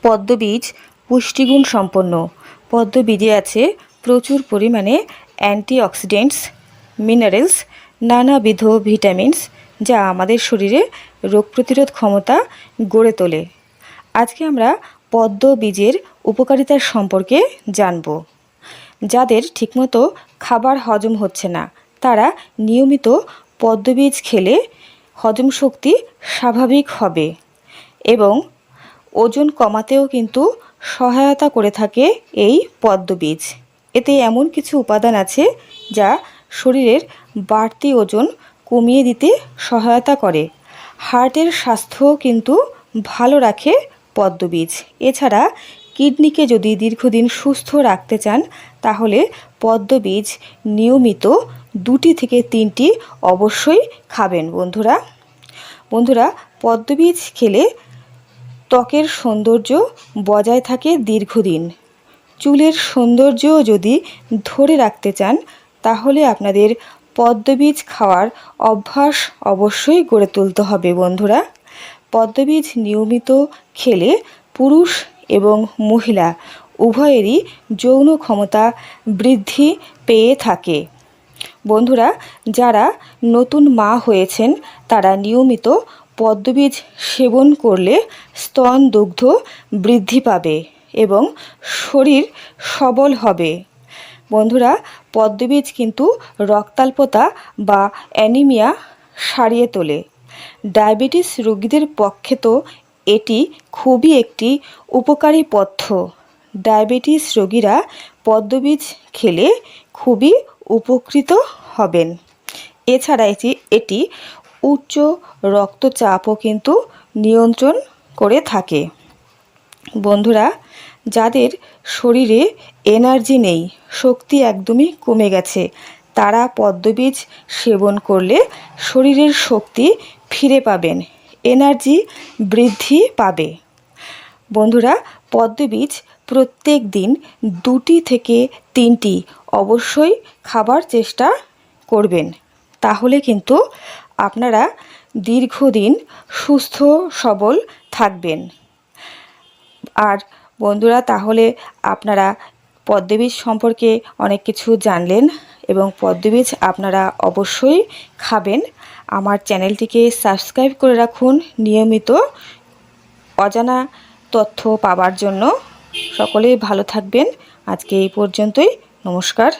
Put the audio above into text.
পদ্মবীজ পুষ্টিগুণ সম্পন্ন। পদ্মবীজে আছে প্রচুর পরিমাণে অ্যান্টিঅক্সিডেন্টস, মিনারেলস, নানাবিধ ভিটামিনস, যা আমাদের শরীরে রোগ প্রতিরোধ ক্ষমতা গড়ে তোলে। আজকে আমরা পদ্মবীজের উপকারিতার সম্পর্কে জানব। যাদের ঠিকমতো খাবার হজম হচ্ছে না, তারা নিয়মিত পদ্মবীজ খেলে হজম শক্তি স্বাভাবিক হবে এবং ওজন কমাতেও কিন্তু সহায়তা করে থাকে এই পদ্মবীজ। এতে এমন কিছু উপাদান আছে যা শরীরের বাড়তি ওজন কমিয়ে দিতে সহায়তা করে। হার্টের স্বাস্থ্যও কিন্তু ভালো রাখে পদ্মবীজ। এছাড়া কিডনিকে যদি দীর্ঘদিন সুস্থ রাখতে চান, তাহলে পদ্মবীজ নিয়মিত 2 থেকে 3টি অবশ্যই খাবেন বন্ধুরা। পদ্মবীজ খেলে ত্বকের সৌন্দর্য বজায় থাকে দীর্ঘদিন। চুলের সৌন্দর্যও যদি ধরে রাখতে চান, তাহলে আপনাদের পদ্মবীজ খাওয়ার অভ্যাস অবশ্যই গড়ে তুলতে হবে বন্ধুরা। পদ্মবীজ নিয়মিত খেলে পুরুষ এবং মহিলা উভয়েরই যৌন ক্ষমতা বৃদ্ধি পেয়ে থাকে। বন্ধুরা, যারা নতুন মা হয়েছেন, তারা নিয়মিত পদ্মবীজ সেবন করলে স্তন দুগ্ধ বৃদ্ধি পাবে এবং শরীর সবল হবে। বন্ধুরা, পদ্মবীজ কিন্তু রক্তাল্পতা বা অ্যানিমিয়া সারিয়ে তোলে। ডায়াবেটিস রোগীদের পক্ষে তো এটি খুবই একটি উপকারী পথ্য। ডায়াবেটিস রোগীরা পদ্মবীজ খেলে খুবই উপকৃত হবেন। এছাড়া এটি উচ্চ রক্তচাপও কিন্তু নিয়ন্ত্রণ করে থাকে। বন্ধুরা, যাদের শরীরে এনার্জি নেই, শক্তি একদমই কমে গেছে, তারা পদ্মবীজ সেবন করলে শরীরের শক্তি ফিরে পাবেন, এনার্জি বৃদ্ধি পাবে। বন্ধুরা, পদ্মবীজ প্রত্যেক দিন 2 থেকে 3টি অবশ্যই খাবার চেষ্টা করবেন। তাহলে কিন্তু আপনারা দীর্ঘদিন সুস্থ সবল থাকবেন। আর বন্ধুরা, তাহলে আপনারা পদ্মবীজ সম্পর্কে অনেক কিছু জানলেন এবং পদ্মবীজ আপনারা অবশ্যই খাবেন। আমার চ্যানেলটিকে সাবস্ক্রাইব করে রাখুন নিয়মিত অজানা তথ্য পাওয়ার জন্য। সকলেই ভালো থাকবেন। আজকে এই পর্যন্তই। নমস্কার।